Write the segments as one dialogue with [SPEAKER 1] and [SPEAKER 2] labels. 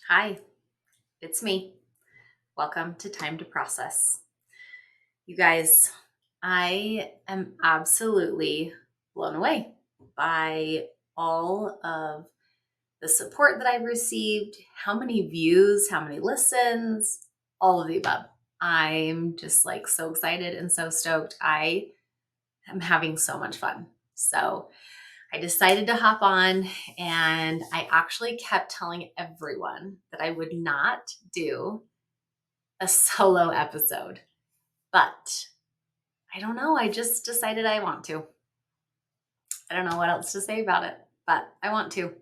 [SPEAKER 1] Hi, it's me. Welcome to Time to Process. You guys, I am absolutely blown away by all of the support that I've received, how many views, how many listens, all of the above. I'm just like so excited and so stoked. I am having so much fun. So, I decided to hop on and I actually kept telling everyone that I would not do a solo episode, but I don't know. I just decided I want to. I don't know what else to say about it, but I want to.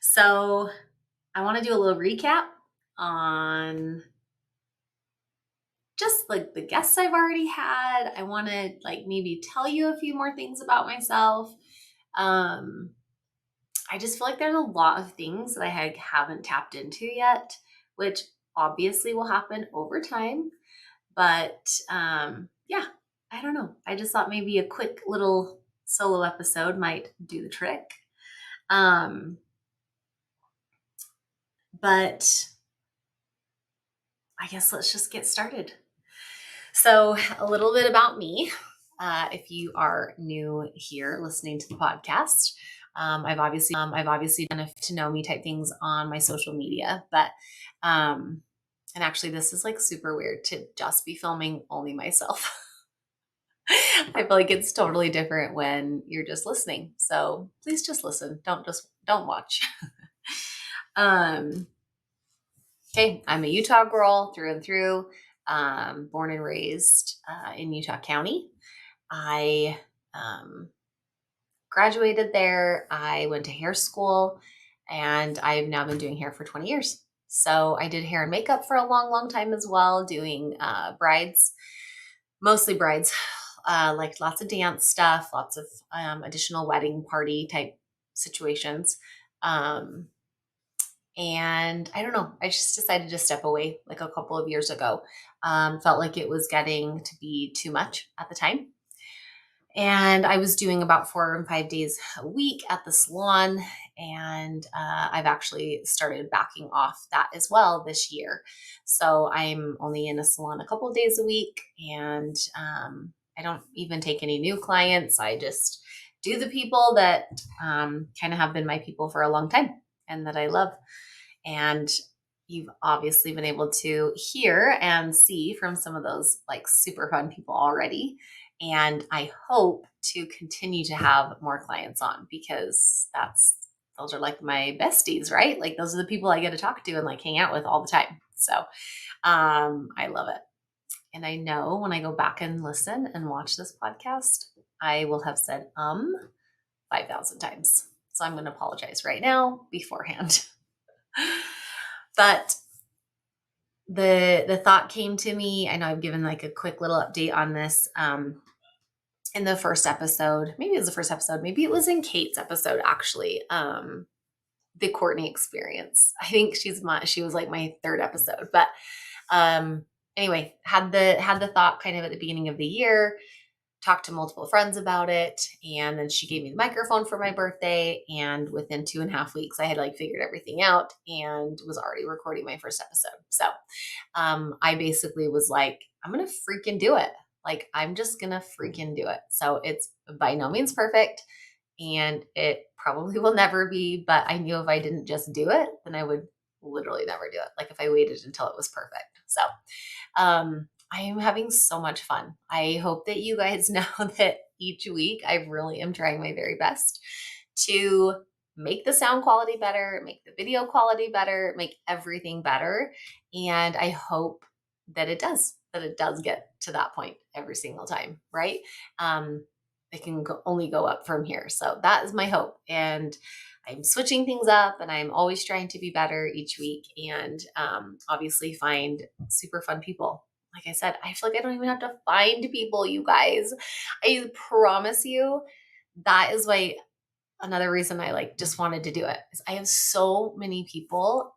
[SPEAKER 1] So I want to do a little recap on just like the guests I've already had. I want to like maybe tell you a few more things about myself. Um, I just feel like there's a lot of things that I haven't tapped into yet, which obviously will happen over time. But yeah, I don't know. I just thought maybe a quick little solo episode might do the trick. Um, but I guess let's just get started. So, a little bit about me. If you are new here listening to the podcast, I've obviously done a to know me type things on my social media, but and actually this is like super weird to just be filming only myself. I feel like it's totally different when you're just listening. So please just listen. Don't watch. um, okay, I'm a Utah girl through and through. Born and raised in Utah County. I graduated there. I went to hair school, and I've now been doing hair for 20 years. So I did hair and makeup for a long, long time as well, doing brides, mostly brides, like lots of dance stuff, lots of additional wedding party type situations. Um, and I don't know, I just decided to step away like a couple of years ago. Felt like it was getting to be too much at the time. And I was doing about 4 and 5 days a week at the salon. And I've actually started backing off that as well this year. So I'm only in a salon a couple of days a week. And I don't even take any new clients. I just do the people that kind of have been my people for a long time and that I love. And you've obviously been able to hear and see from some of those like super fun people already. And I hope to continue to have more clients on because those are like my besties, right? Like those are the people I get to talk to and like hang out with all the time. So I love it. And I know when I go back and listen and watch this podcast, I will have said 5,000 times. So I'm going to apologize right now beforehand. But the thought came to me. I know I've given like a quick little update on this in the first episode. Maybe it was the first episode. Maybe it was in Kate's episode actually. The Courtney experience. I think she was like my third episode. But anyway, had the thought kind of at the beginning of the year, talked to multiple friends about it, and then she gave me the microphone for my birthday, and within 2.5 weeks I had like figured everything out and was already recording my first episode. So I basically was like, I'm gonna freaking do it. Like I'm just gonna freaking do it. So it's by no means perfect, and it probably will never be, but I knew if I didn't just do it, then I would literally never do it, like if I waited until it was perfect. So I am having so much fun. I hope that you guys know that each week I really am trying my very best to make the sound quality better, make the video quality better, make everything better. And I hope that that it does get to that point every single time, right? It can only go up from here. So that is my hope. And I'm switching things up and I'm always trying to be better each week and obviously find super fun people. Like I said, I feel like I don't even have to find people, you guys. I promise you that is why another reason I like just wanted to do it is I have so many people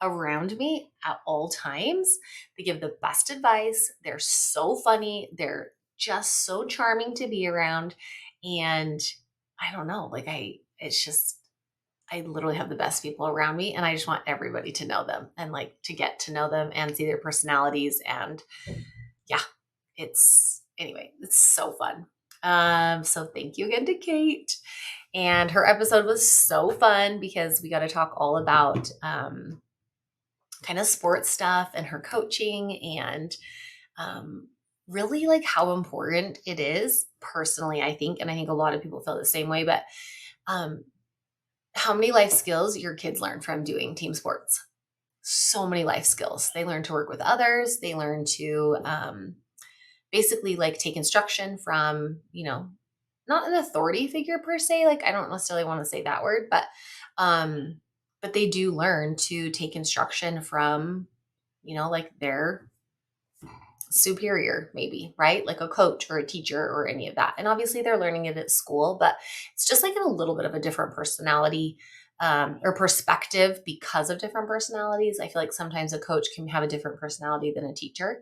[SPEAKER 1] around me at all times. They give the best advice. They're so funny. They're just so charming to be around. And I don't know, like it's just I literally have the best people around me, and I just want everybody to know them and like to get to know them and see their personalities. And yeah, it's so fun. So thank you again to Kate. And her episode was so fun because we got to talk all about kind of sports stuff and her coaching and um, really like how important it is personally, I think. And I think a lot of people feel the same way, but um, how many life skills your kids learn from doing team sports? So many life skills. They learn to work with others. They learn to basically like take instruction from, not an authority figure per se. Like I don't necessarily want to say that word, um, but they do learn to take instruction from, like their superior, maybe, right? Like a coach or a teacher or any of that. And obviously they're learning it at school, but it's just like in a little bit of a different personality or perspective because of different personalities. I feel like sometimes a coach can have a different personality than a teacher.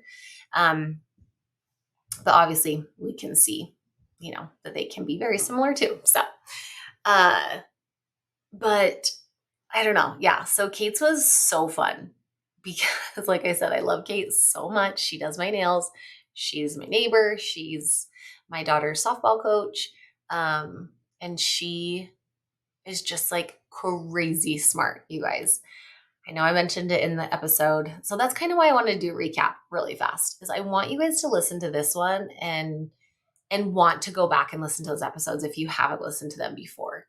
[SPEAKER 1] Um, but obviously we can see, that they can be very similar too. So, uh, but I don't know. Yeah. So Kate's was so fun because, like I said, I love Kate so much. She does my nails. She's my neighbor. She's my daughter's softball coach. And she is just like crazy smart, you guys. I know I mentioned it in the episode. So that's kind of why I wanted to do a recap really fast, is I want you guys to listen to this one and want to go back and listen to those episodes if you haven't listened to them before.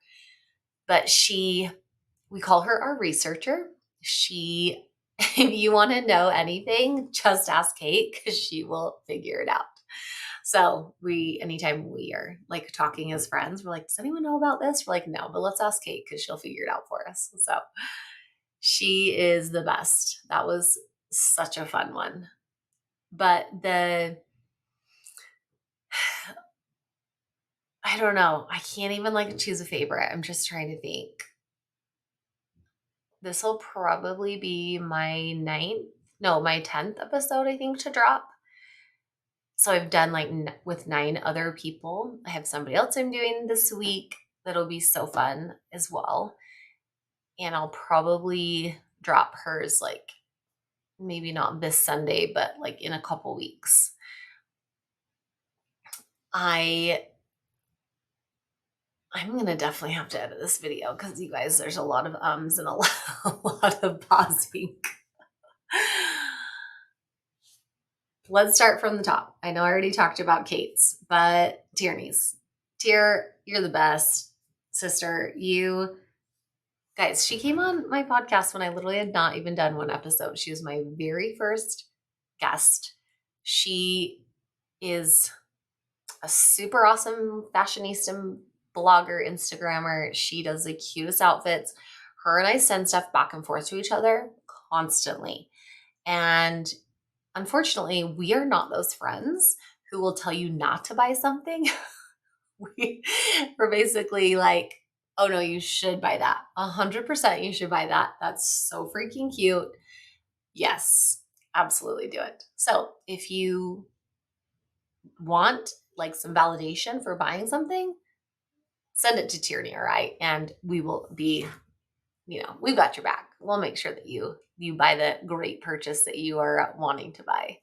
[SPEAKER 1] But we call her our researcher. She, if you want to know anything, just ask Kate because she will figure it out. So anytime we are like talking as friends, we're like, does anyone know about this? We're like, no, but let's ask Kate because she'll figure it out for us. So she is the best. That was such a fun one. But I don't know. I can't even like choose a favorite. I'm just trying to think. This will probably be my 10th episode, I think, to drop. So I've done like with 9 other people. I have somebody else I'm doing this week that'll be so fun as well. And I'll probably drop hers like maybe not this Sunday, but like in a couple weeks. I'm going to definitely have to edit this video because you guys, there's a lot of ums and a lot of pausing. Let's start from the top. I know I already talked about Kate's, but Tierney's. Tier, you're the best. Sister, guys, she came on my podcast when I literally had not even done one episode. She was my very first guest. She is a super awesome fashionista, blogger, Instagrammer. She does the cutest outfits. Her and I send stuff back and forth to each other constantly. And unfortunately, we are not those friends who will tell you not to buy something. We're basically like, oh no, you should buy that. 100% you should buy that. That's so freaking cute. Yes, absolutely do it. So if you want like some validation for buying something, send it to Tierney, all right? And we will be, we've got your back. We'll make sure that you buy the great purchase that you are wanting to buy.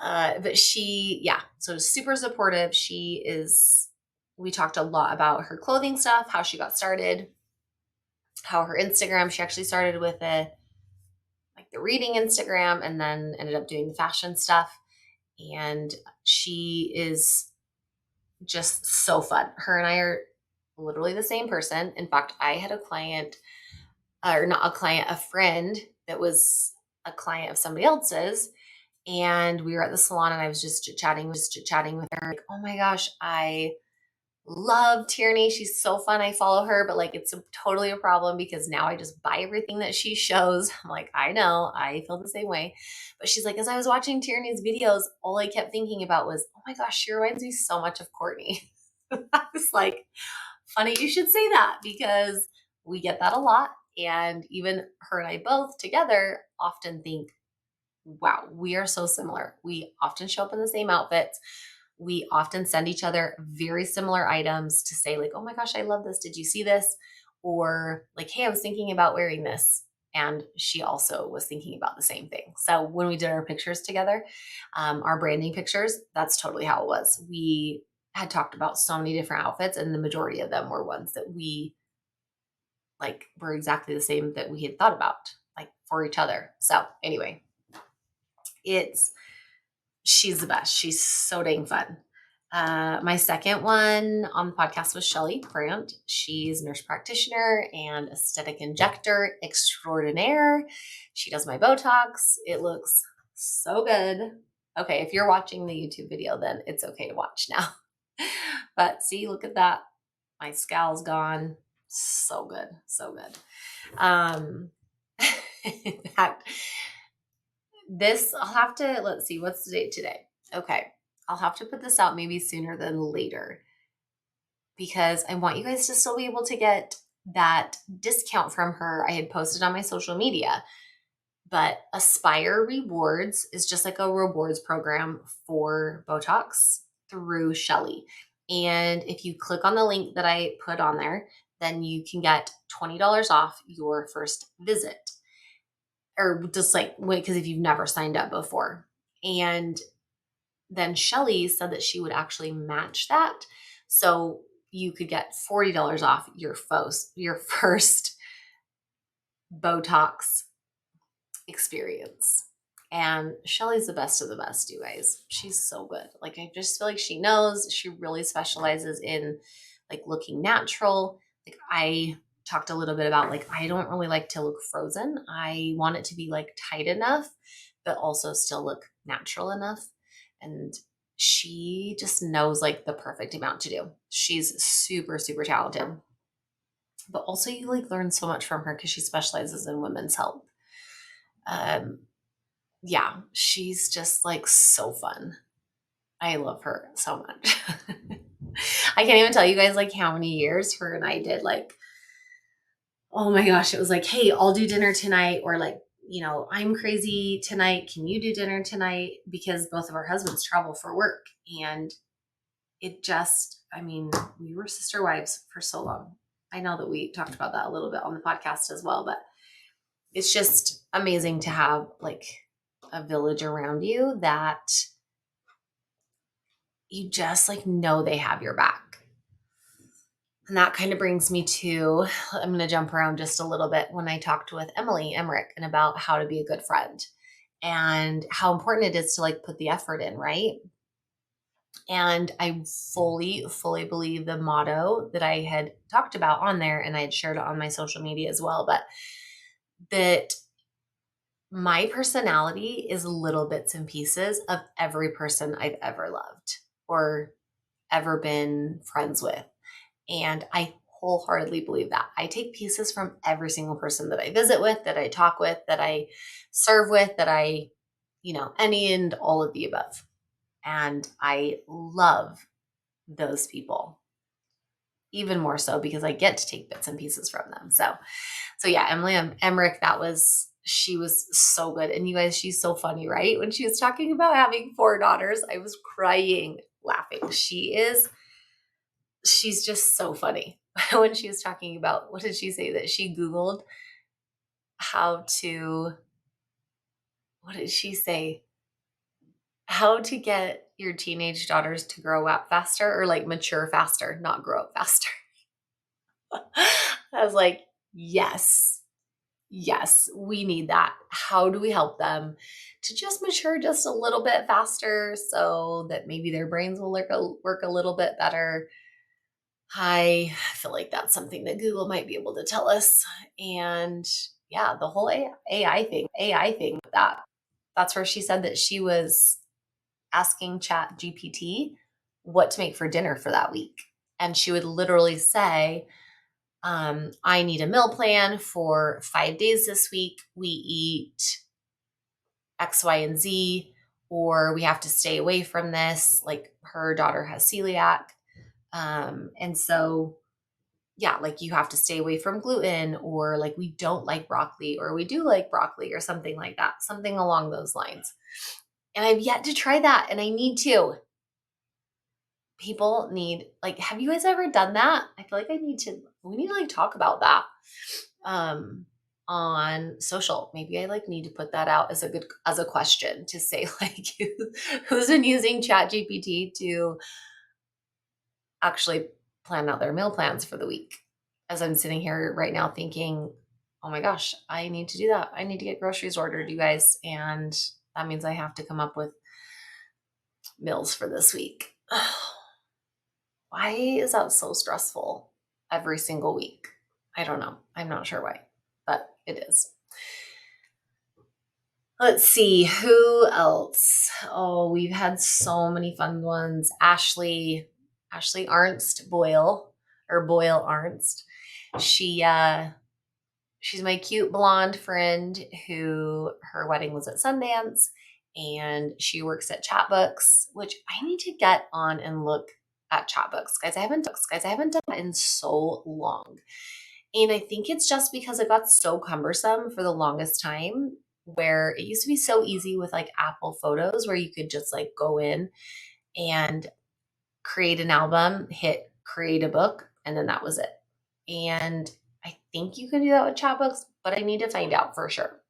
[SPEAKER 1] But so super supportive. We talked a lot about her clothing stuff, how she got started, how her Instagram, she actually started with the reading Instagram and then ended up doing the fashion stuff. And she is just so fun. Her and I are literally the same person. In fact, I had a client, or not a client, a friend that was a client of somebody else's. And we were at the salon and I was just chatting with her. Like, oh my gosh, I love Tierney. She's so fun. I follow her, but like it's totally a problem because now I just buy everything that she shows. I'm like, I know, I feel the same way. But she's like, as I was watching Tierney's videos, all I kept thinking about was, oh my gosh, she reminds me so much of Courtney. I was like, funny you should say that because we get that a lot. And even her and I both together often think, wow, we are so similar. We often show up in the same outfits. We often send each other very similar items to say like, oh my gosh, I love this. Did you see this? or like, hey, I was thinking about wearing this. And she also was thinking about the same thing. So when we did our pictures together, our branding pictures, that's totally how it was. We had talked about so many different outfits, and the majority of them were ones that we like were exactly the same that we had thought about, like for each other. So anyway, it's she's the best. She's so dang fun. My second one on the podcast was Shelly Brandt. She's a nurse practitioner and aesthetic injector extraordinaire. She does my Botox. It looks so good. Okay, if you're watching the YouTube video, then it's okay to watch now. But see, look at that. My scowl's gone. So good. So good. In fact, this I'll have to, let's see, what's the date today? Okay. I'll have to put this out maybe sooner than later because I want you guys to still be able to get that discount from her. I had posted on my social media, but Aspire Rewards is just like a rewards program for Botox through Shelly. And if you click on the link that I put on there, then you can get $20 off your first visit. Or just like, wait, because if you've never signed up before. And then Shelly said that she would actually match that. So you could get $40 off your first Botox experience. And Shelly's the best of the best, you guys. She's so good. Like, I just feel like she knows. She really specializes in like looking natural. Like, I talked a little bit about like, I don't really like to look frozen. I want it to be like tight enough, but also still look natural enough. And she just knows like the perfect amount to do. She's super, super talented. But also you like learn so much from her because she specializes in women's health. Yeah, she's just like so fun. I love her so much. I can't even tell you guys like how many years her and I did like, oh my gosh, it was like, hey, I'll do dinner tonight, or like, I'm crazy tonight. Can you do dinner tonight? Because both of our husbands travel for work. And it just, I mean, we were sister wives for so long. I know that we talked about that a little bit on the podcast as well, but it's just amazing to have like a village around you that you just like know they have your back. And that kind of brings me to, I'm going to jump around just a little bit when I talked with Emily Emmerich and about how to be a good friend and how important it is to like put the effort in, right? And I fully, fully believe the motto that I had talked about on there, and I had shared it on my social media as well, but that my personality is little bits and pieces of every person I've ever loved or ever been friends with. And I wholeheartedly believe that. I take pieces from every single person that I visit with, that I talk with, that I serve with, that I, any and all of the above. And I love those people even more so because I get to take bits and pieces from them. So yeah, Emily Emmerich, she was so good. And you guys, she's so funny, right? When she was talking about having 4 daughters, I was crying laughing. She's just so funny. When she was talking about, what did she say? That she Googled what did she say? How to get your teenage daughters to grow up faster, or like mature faster, not grow up faster. I was like, yes, we need that. How do we help them to just mature just a little bit faster so that maybe their brains will work a little bit better? I feel like that's something that Google might be able to tell us. And yeah, the whole AI thing, that's where she said that she was asking Chat GPT what to make for dinner for that week. And she would literally say, I need a meal plan for 5 days this week. We eat X, Y, and Z, or we have to stay away from this. Like, her daughter has celiac. And so, yeah, like you have to stay away from gluten, or like we don't like broccoli, or we do like broccoli, or something like that, something along those lines. And I've yet to try that, and I need to. People need, like, have you guys ever done that? I feel like I need to We need to like talk about that on social. Maybe I like need to put that out as a question to say like who's been using ChatGPT to actually plan out their meal plans for the week. As I'm sitting here right now thinking, oh my gosh, I need to do that. I need to get groceries ordered, you guys. And that means I have to come up with meals for this week. Why is that so stressful every single week? I don't know. I'm not sure why, but it is. Let's see, who else? Oh, we've had so many fun ones. Ashley Arnst Boyle, or Boyle Arnst. She's my cute blonde friend who her wedding was at Sundance, and she works at Chatbooks, which I need to get on and look at Chatbooks. Guys, I haven't done that in so long. And I think it's just because it got so cumbersome for the longest time, where it used to be so easy with like Apple Photos where you could just like go in and create an album, hit create a book, and then that was it. And I think you can do that with Chatbooks, but I need to find out for sure.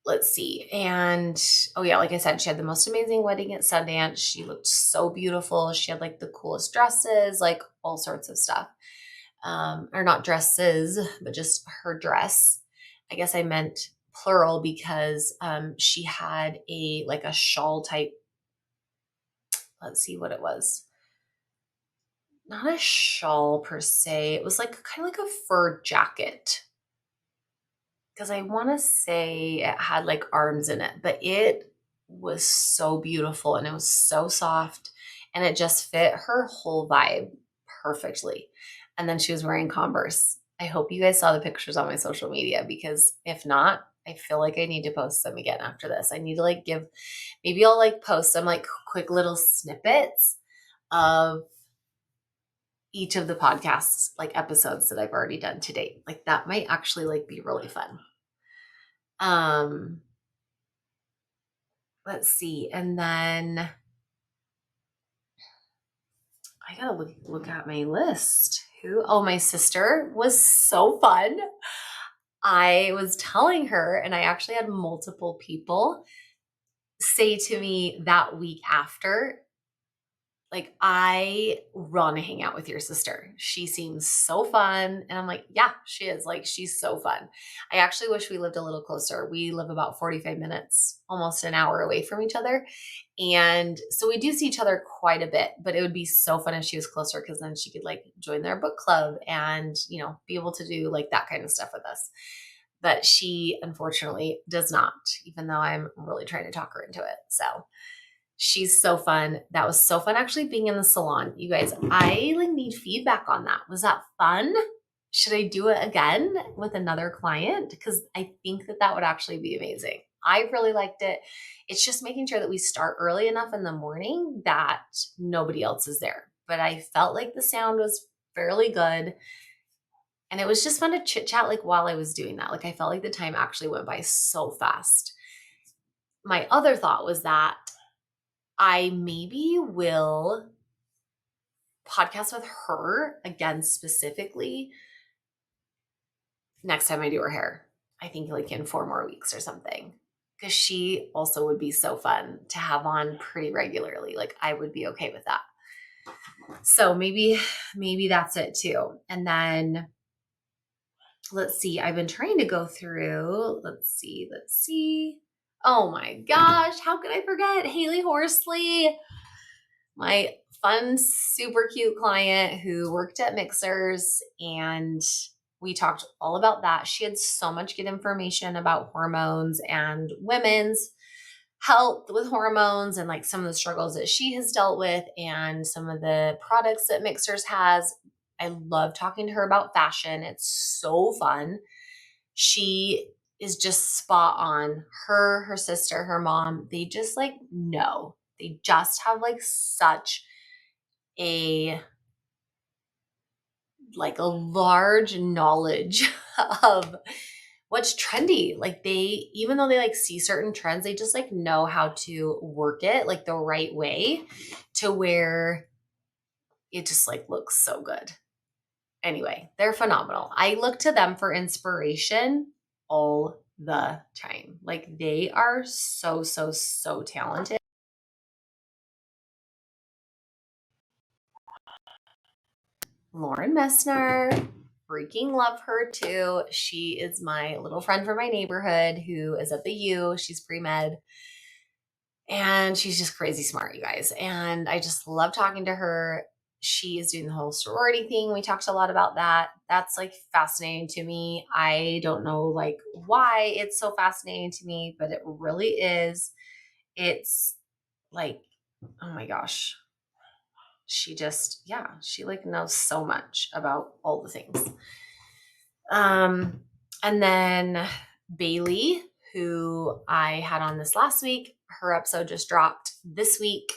[SPEAKER 1] Let's see. And oh yeah, like I said, she had the most amazing wedding at Sundance. She looked so beautiful. She had like the coolest dresses, like all sorts of stuff. Or not dresses, but just her dress. I guess I meant plural because she had a shawl type. Let's see what it was. Not a shawl per se. It was like kind of like a fur jacket. Because I want to say it had like arms in it, but it was so beautiful and it was so soft and it just fit her whole vibe perfectly. And then she was wearing Converse. I hope you guys saw the pictures on my social media, because if not, I feel like I need to post them again after this. I need to like maybe I'll like post some like quick little snippets of each of the podcasts, like episodes that I've already done to date. Like that might actually like be really fun. Let's see. And then I gotta look at my list. My sister was so fun. I was telling her, and I actually had multiple people say to me that week after, like, I want to hang out with your sister. She seems so fun. And I'm like, yeah, she is. Like, she's so fun. I actually wish we lived a little closer. We live about 45 minutes, almost an hour away from each other. And so we do see each other quite a bit, but it would be so fun if she was closer, because then she could like join their book club and, be able to do like that kind of stuff with us. But she unfortunately does not, even though I'm really trying to talk her into it. So she's so fun. That was so fun actually being in the salon. You guys, I like need feedback on that. Was that fun? Should I do it again with another client? Because I think that would actually be amazing. I really liked it. It's just making sure that we start early enough in the morning that nobody else is there. But I felt like the sound was fairly good. And it was just fun to chit chat like while I was doing that. Like I felt like the time actually went by so fast. My other thought was that I maybe will podcast with her again specifically next time I do her hair. I think like in 4 more weeks or something. Because she also would be so fun to have on pretty regularly. Like I would be okay with that. So maybe that's it too. And then let's see. I've been trying to go through. Let's see. Oh my gosh, how could I forget Haley Horsley? My fun, super cute client who worked at Mixers, and we talked all about that. She had so much good information about hormones and women's health with hormones and like some of the struggles that she has dealt with and some of the products that Mixers has. I love talking to her about fashion. It's so fun. She is just spot on. Her sister, her mom, they just like know. They just have like such a large knowledge of what's trendy. Like they, even though they like see certain trends, they just like know how to work it like the right way to where it just like looks so good. Anyway, they're phenomenal. I look to them for inspiration all the time. Like they are so, so, so talented. Lauren Messner, freaking love her too. She is my little friend from my neighborhood who is at the U. She's pre-med and she's just crazy smart, you guys. And I just love talking to her. She is doing the whole sorority thing. We talked a lot about that. That's like fascinating to me. I don't know like why it's so fascinating to me, but it really is. It's like, oh my gosh. She just, yeah, she like knows so much about all the things. And then Bailey, who I had on this last week, her episode just dropped this week.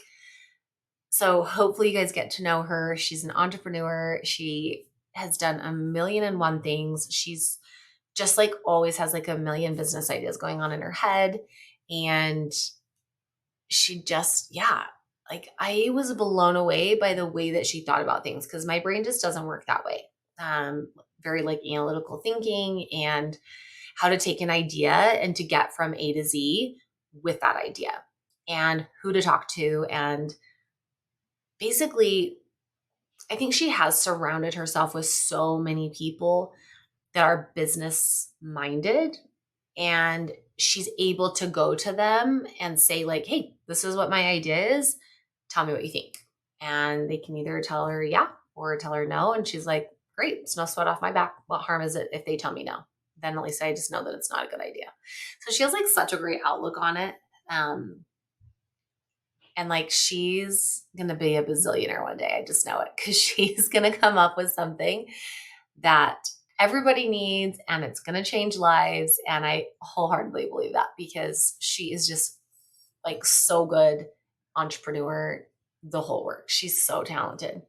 [SPEAKER 1] So hopefully you guys get to know her. She's an entrepreneur. She has done a million and one things. She's just like always has like a million business ideas going on in her head. And she just, yeah, like I was blown away by the way that she thought about things because my brain just doesn't work that way. Very like analytical thinking and how to take an idea and to get from A to Z with that idea and who to talk to. And basically, I think she has surrounded herself with so many people that are business minded and she's able to go to them and say like, hey, this is what my idea is. Tell me what you think. And they can either tell her yeah or tell her no. And she's like, great, it's no sweat off my back. What harm is it if they tell me no? Then at least I just know that it's not a good idea. So she has like such a great outlook on it. And like she's going to be a bazillionaire one day. I just know it because she's going to come up with something that everybody needs and it's going to change lives. And I wholeheartedly believe that because she is just like so good entrepreneur, the whole work. She's so talented.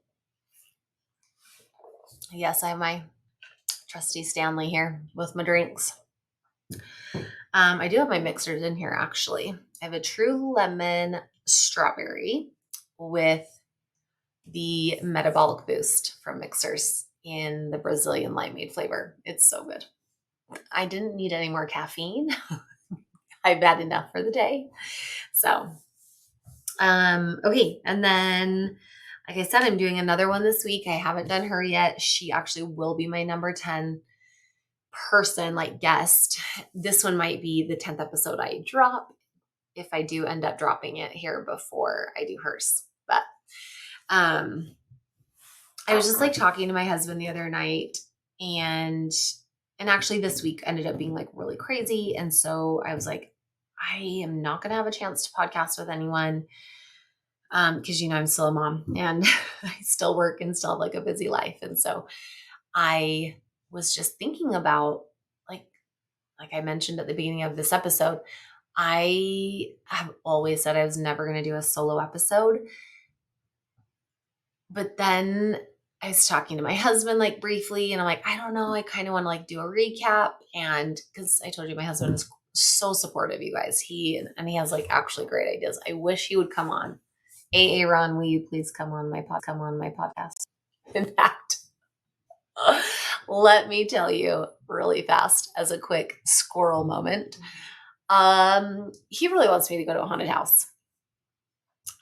[SPEAKER 1] Yes, I have my trusty Stanley here with my drinks. I do have my mixers in here actually. I have a True Lemon Strawberry with the Metabolic Boost from Mixers in the Brazilian limeade flavor. It's so good. I didn't need any more caffeine. I've had enough for the day. So, okay. And then, like I said, I'm doing another one this week. I haven't done her yet. She actually will be my number 10 person, like guest. This one might be the 10th episode I drop if I do end up dropping it here before I do hers. But, I was just like talking to my husband the other night and actually this week ended up being like really crazy. And so I was like, I am not going to have a chance to podcast with anyone. Cause I'm still a mom and I still work and still have like a busy life. And so I was just thinking about like I mentioned at the beginning of this episode, I have always said I was never going to do a solo episode. But then I was talking to my husband like briefly and I'm like, I don't know. I kind of want to like do a recap. And because I told you my husband is so supportive, you guys. He has like actually great ideas. I wish he would come on. Ron, will you please come on my podcast? In fact, let me tell you really fast as a quick squirrel moment. He really wants me to go to a haunted house.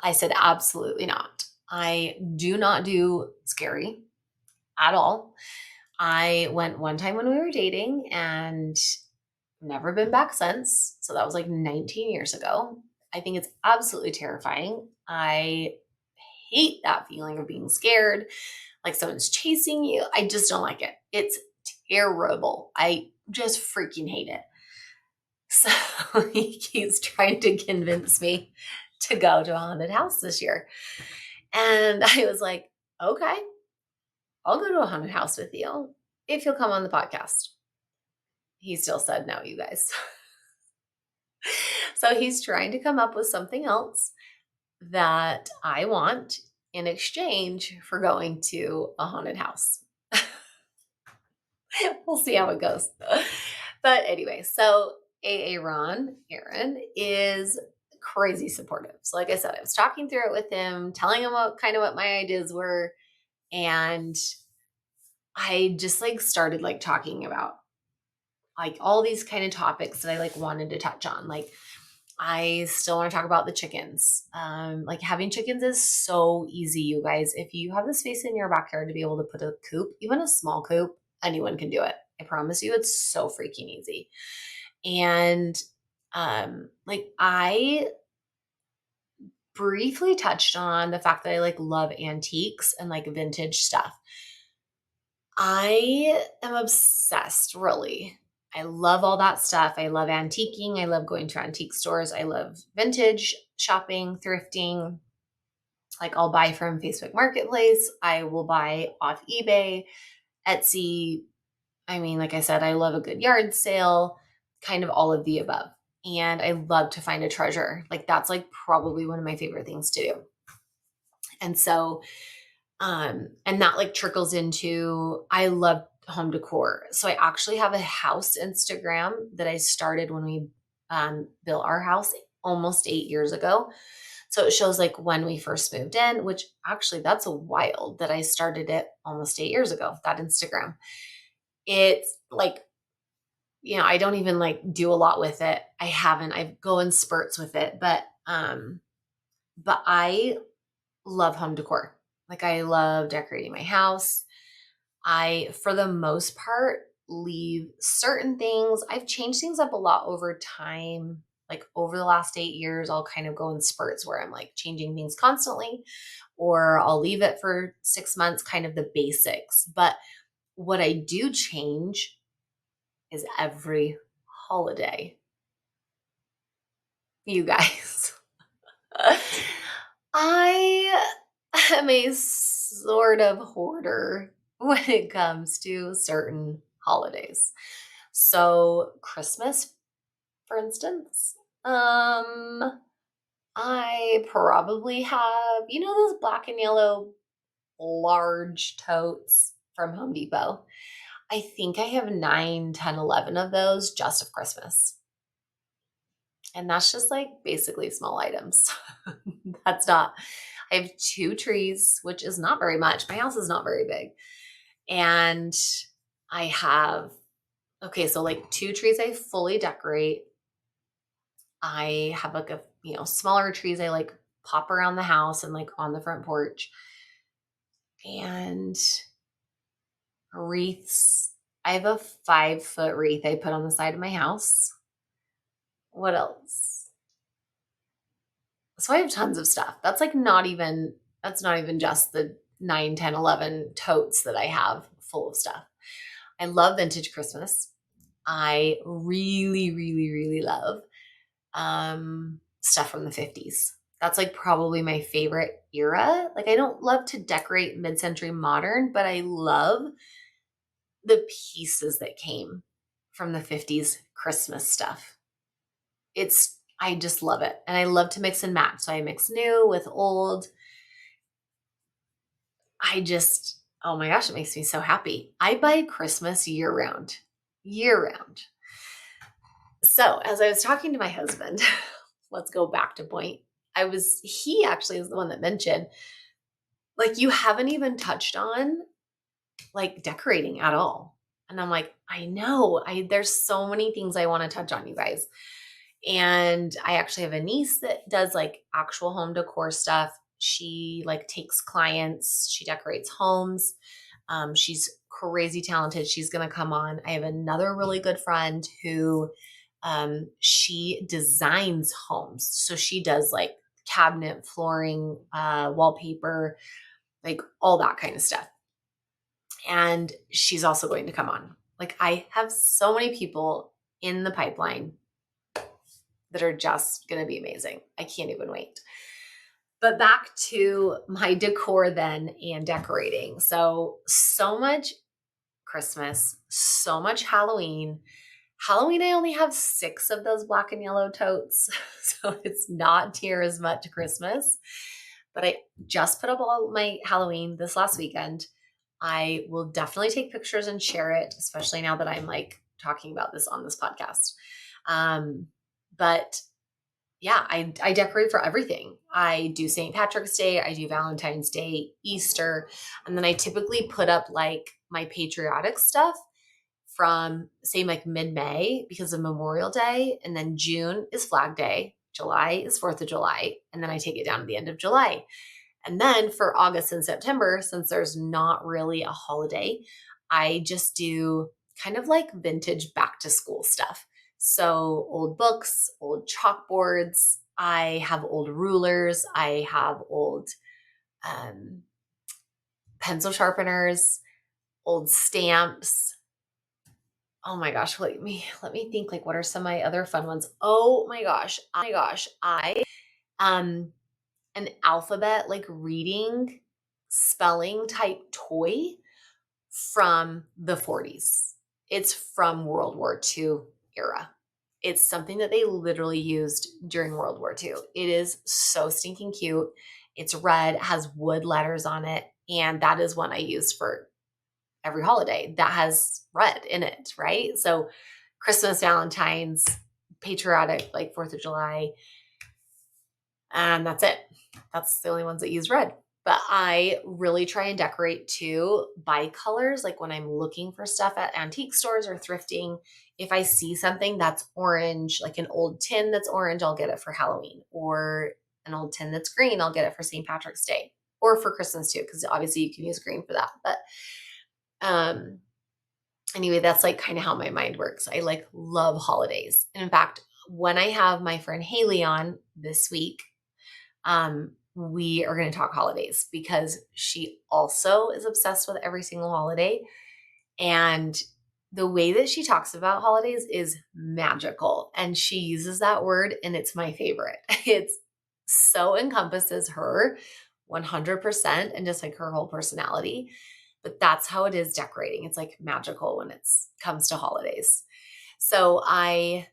[SPEAKER 1] I said, absolutely not. I do not do scary at all. I went one time when we were dating and never been back since. So that was like 19 years ago. I think it's absolutely terrifying. I hate that feeling of being scared, like someone's chasing you. I just don't like it. It's terrible. I just freaking hate it. So he keeps trying to convince me to go to a haunted house this year. And I was like, okay, I'll go to a haunted house with you if you'll come on the podcast. He still said no, you guys. So he's trying to come up with something else that I want in exchange for going to a haunted house. We'll see how it goes. But anyway, so Aaron is crazy supportive. So like I said, I was talking through it with him, telling him what my ideas were. And I just like started like talking about like all these kind of topics that I like wanted to touch on. Like I still want to talk about the chickens. Like having chickens is so easy, you guys. If you have the space in your backyard to be able to put a coop, even a small coop, anyone can do it. I promise you, it's so freaking easy. And like I briefly touched on the fact that I like love antiques and like vintage stuff. I am obsessed, really. I love all that stuff. I love antiquing. I love going to antique stores. I love vintage shopping, thrifting. Like I'll buy from Facebook Marketplace. I will buy off eBay, Etsy. I mean, like I said, I love a good yard sale, kind of all of the above. And I love to find a treasure. Like that's like probably one of my favorite things to do. And so and that like trickles into I love home decor. So I actually have a house Instagram that I started when we built our house almost 8 years ago. So it shows like when we first moved in, which actually that's a wild that I started it almost 8 years ago, that Instagram. It's like, I don't even like do a lot with it. I go in spurts with it, but I love home decor. Like I love decorating my house. I, for the most part, leave certain things. I've changed things up a lot over time. Like over the last 8 years, I'll kind of go in spurts where I'm like changing things constantly, or I'll leave it for 6 months, kind of the basics. But what I do change is every holiday. You guys. I am a sort of hoarder when it comes to certain holidays. So Christmas, for instance, I probably have, those black and yellow large totes from Home Depot. I think I have 9, 10, 11 of those just of Christmas. And that's just like basically small items. That's not, I have 2 trees, which is not very much. My house is not very big. And I have, okay, so like 2 trees I fully decorate. I have like smaller trees I like pop around the house and like on the front porch. And wreaths. I have a 5-foot wreath I put on the side of my house. What else? So I have tons of stuff. That's not even just the 9, 10, 11 totes that I have full of stuff. I love vintage Christmas. I really, really, really love stuff from the 50s. That's like probably my favorite era. Like I don't love to decorate mid-century modern, but I love the pieces that came from the 50s Christmas stuff. I just love it. And I love to mix and match. So I mix new with old. Oh my gosh, it makes me so happy. I buy Christmas year round, year round. So as I was talking to my husband, let's go back to point. He actually is the one that mentioned, like, you haven't even touched on like decorating at all. And I'm like, I know, there's so many things I want to touch on, you guys. And I actually have a niece that does like actual home decor stuff. She like takes clients, she decorates homes. She's crazy talented. She's going to come on. I have another really good friend who she designs homes. So she does like cabinet, flooring, wallpaper, like all that kind of stuff. And she's also going to come on. Like I have so many people in the pipeline that are just going to be amazing. I can't even wait. But back to my decor then and decorating. So much Christmas, so much Halloween. Halloween, I only have 6 of those black and yellow totes. So it's not near as much Christmas. But I just put up all my Halloween this last weekend. I will definitely take pictures and share it, especially now that I'm like talking about this on this podcast. But yeah, I decorate for everything. I do St. Patrick's Day, I do Valentine's Day, Easter, and then I typically put up like my patriotic stuff from say like mid-May because of Memorial Day, and then June is Flag Day, July is 4th of July, and then I take it down to the end of July. And then for August and September, since there's not really a holiday, I just do kind of like vintage back to school stuff. So old books, old chalkboards, I have old rulers, I have old um, pencil sharpeners, old stamps. Oh my gosh, let me think, like what are some of my other fun ones? Oh my gosh. I um an alphabet like reading spelling type toy from the 40s. It's from World War II era. It's something that they literally used during World War II. It is so stinking cute. It's red, has wood letters on it, and that is one I use for every holiday that has red in it, right? So Christmas, Valentine's, patriotic, like 4th of July, and that's it. That's the only ones that use red. But I really try and decorate too by colors. Like when I'm looking for stuff at antique stores or thrifting, if I see something that's orange, like an old tin that's orange, I'll get it for Halloween. Or an old tin that's green, I'll get it for St. Patrick's Day or for Christmas too, because obviously you can use green for that. But um, anyway, that's like kind of how my mind works. I like love holidays. And in fact, when I have my friend Haley on this week, we are going to talk holidays because she also is obsessed with every single holiday. And the way that she talks about holidays is magical. And she uses that word, and it's my favorite. It's so encompasses her 100% and just like her whole personality. But that's how it is decorating. It's like magical when it comes to holidays. So I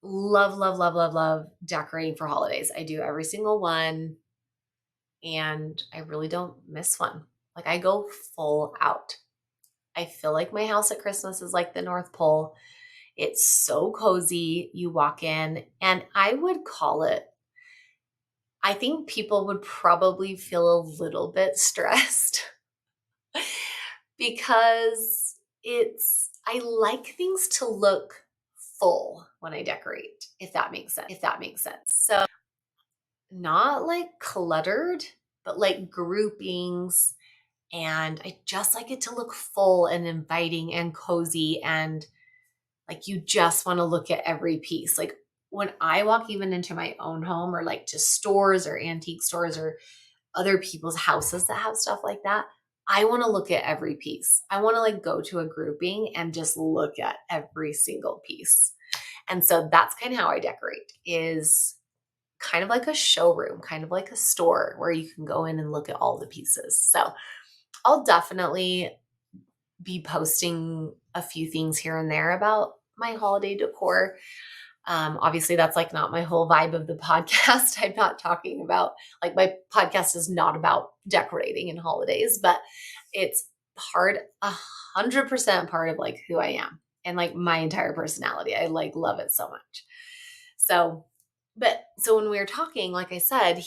[SPEAKER 1] love decorating for holidays. I do every single one, and I really don't miss one. Like I go full out. I feel like my house at Christmas is like the North Pole. It's so cozy. You walk in, and I would call it, I think people would probably feel a little bit stressed because I like things to look full when I decorate, if that makes sense. So not like cluttered, but like groupings. And I just like it to look full and inviting and cozy, and like you just want to look at every piece. Like when I walk even into my own home or like to stores or antique stores or other people's houses that have stuff like that, I want to look at every piece. I want to like go to a grouping and just look at every single piece. And so that's kind of how I decorate, is kind of like a showroom, kind of like a store where you can go in and look at all the pieces. So I'll definitely be posting a few things here and there about my holiday decor. Obviously, that's like not my whole vibe of the podcast. I'm not talking about, like, my podcast is not about decorating and holidays, but it's 100% part of like who I am and like my entire personality. I like love it so much. So, so when we were talking, like I said,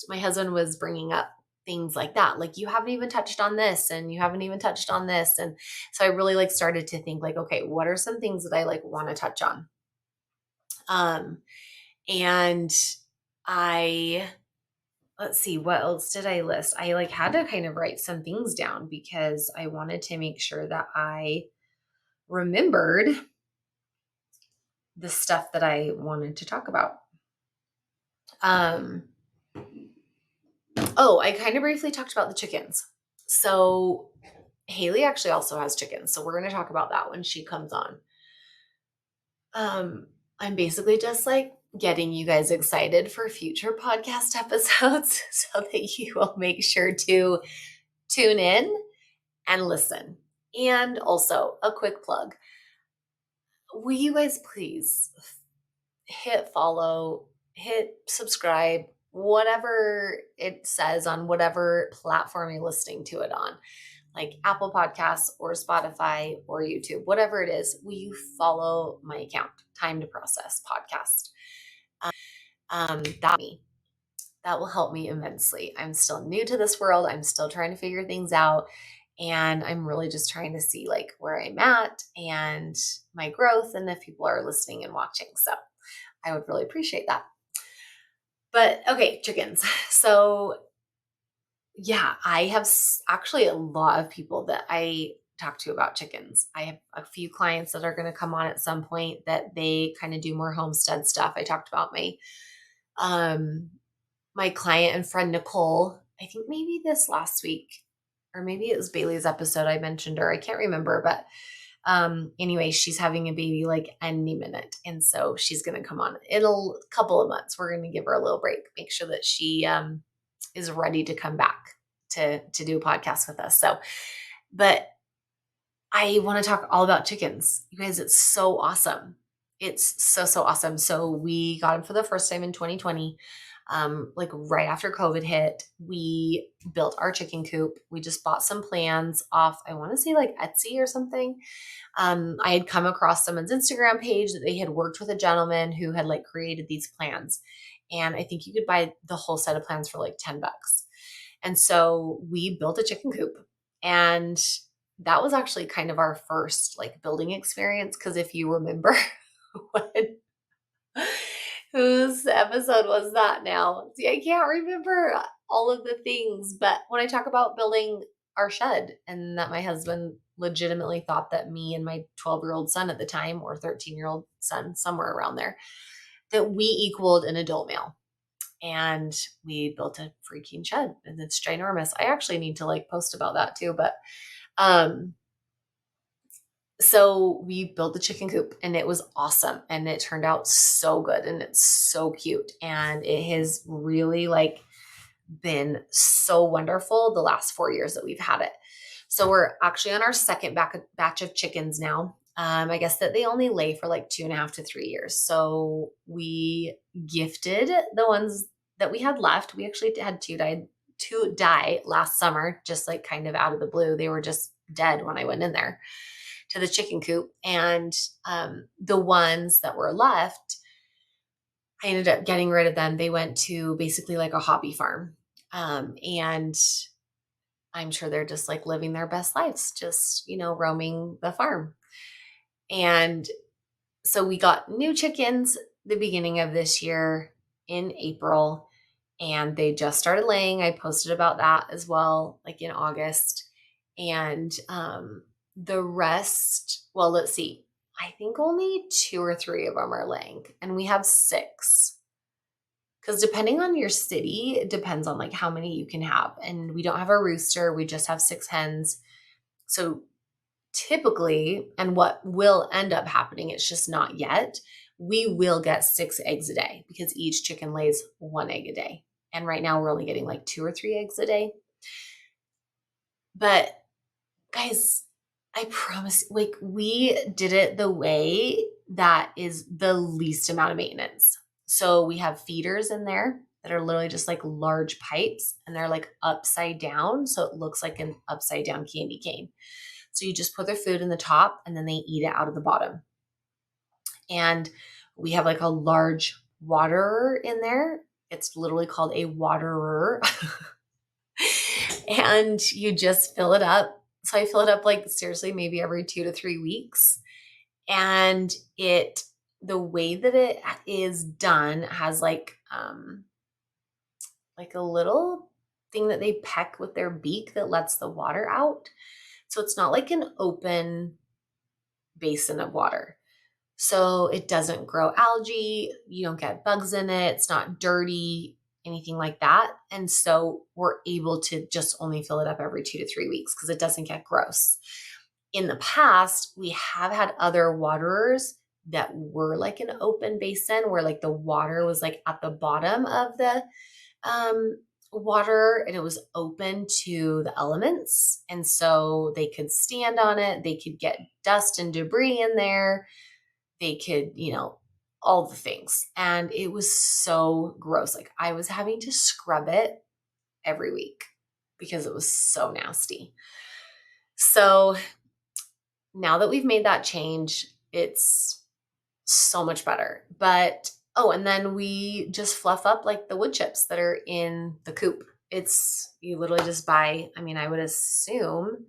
[SPEAKER 1] my husband was bringing up things like that. Like, you haven't even touched on this and you haven't even touched on this. And so I really like started to think like, okay, what are some things that I like want to touch on? And let's see, what else did I list? I like had to kind of write some things down because I wanted to make sure that I remembered the stuff that I wanted to talk about. I kind of briefly talked about the chickens. So Haley actually also has chickens. So we're going to talk about that when she comes on. I'm basically just like getting you guys excited for future podcast episodes so that you will make sure to tune in and listen. And also a quick plug. Will you guys please hit follow, hit subscribe, whatever it says on whatever platform you're listening to it on, like Apple Podcasts or Spotify or YouTube, whatever it is. Will you follow my account, Time to Process Podcast? That will help me immensely. I'm still new to this world. I'm still trying to figure things out. And I'm really just trying to see like where I'm at and my growth and if people are listening and watching. So I would really appreciate that. But okay, chickens. So yeah, I have actually a lot of people that I talk to about chickens. I have a few clients that are going to come on at some point that they kind of do more homestead stuff. I talked about um my client and friend Nicole, I think maybe this last week, or maybe it was Bailey's episode I mentioned her. I can't remember, but anyway, she's having a baby like any minute. And so she's going to come on in a couple of months. We're going to give her a little break, make sure that she is ready to come back to do a podcast with us. So, but I want to talk all about chickens. You guys, it's so awesome. It's so awesome. So we got them for the first time in 2020. Like right after COVID hit, we built our chicken coop. We just bought some plans off, I want to say like Etsy or something. I had come across someone's Instagram page that they had worked with a gentleman who had like created these plans. And I think you could buy the whole set of plans for like $10. And so we built a chicken coop, and that was actually kind of our first like building experience. Cause if you remember what, whose episode was that now? See, I can't remember all of the things, but when I talk about building our shed and that my husband legitimately thought that me and my 12-year-old son at the time, or 13-year-old son, somewhere around there, that we equaled an adult male. And we built a freaking shed, and it's ginormous. I actually need to like post about that too, but um so we built the chicken coop, and it was awesome, and it turned out so good, and it's so cute, and it has really like been so wonderful the last 4 years that we've had it. So we're actually on our second batch of chickens now. I guess that they only lay for like 2.5 to 3 years. So we gifted the ones that we had left. We actually had two die last summer, just like kind of out of the blue. They were just dead when I went in there to the chicken coop. And the ones that were left, I ended up getting rid of them. They went to basically like a hobby farm. And I'm sure they're just like living their best lives, just, roaming the farm. And so we got new chickens the beginning of this year in April, and they just started laying. I posted about that as well, like in August. And the rest, well, let's see. I think only 2 or 3 of them are laying, and we have 6. Because depending on your city, it depends on like how many you can have. And we don't have a rooster, we just have 6 hens. So typically, and what will end up happening, it's just not yet, we will get 6 eggs a day because each chicken lays 1 egg a day. And right now we're only getting like 2 or 3 eggs a day. But guys, I promise, like we did it the way that is the least amount of maintenance. So we have feeders in there that are literally just like large pipes, and they're like upside down. So it looks like an upside down candy cane. So you just put their food in the top, and then they eat it out of the bottom. And we have like a large waterer in there. It's literally called a waterer. And you just fill it up. So I fill it up like seriously, maybe every 2 to 3 weeks. And the way that it is done has like a little thing that they peck with their beak that lets the water out. So it's not like an open basin of water. So it doesn't grow algae. You don't get bugs in it. It's not dirty, anything like that. And so we're able to just only fill it up every 2 to 3 weeks because it doesn't get gross. In the past, we have had other waterers that were like an open basin where like the water was like at the bottom of the water, and it was open to the elements. And so they could stand on it. They could get dust and debris in there. They could, all the things. And it was so gross. Like I was having to scrub it every week because it was so nasty. So now that we've made that change, it's so much better. But, and then we just fluff up like the wood chips that are in the coop. You literally just buy, I would assume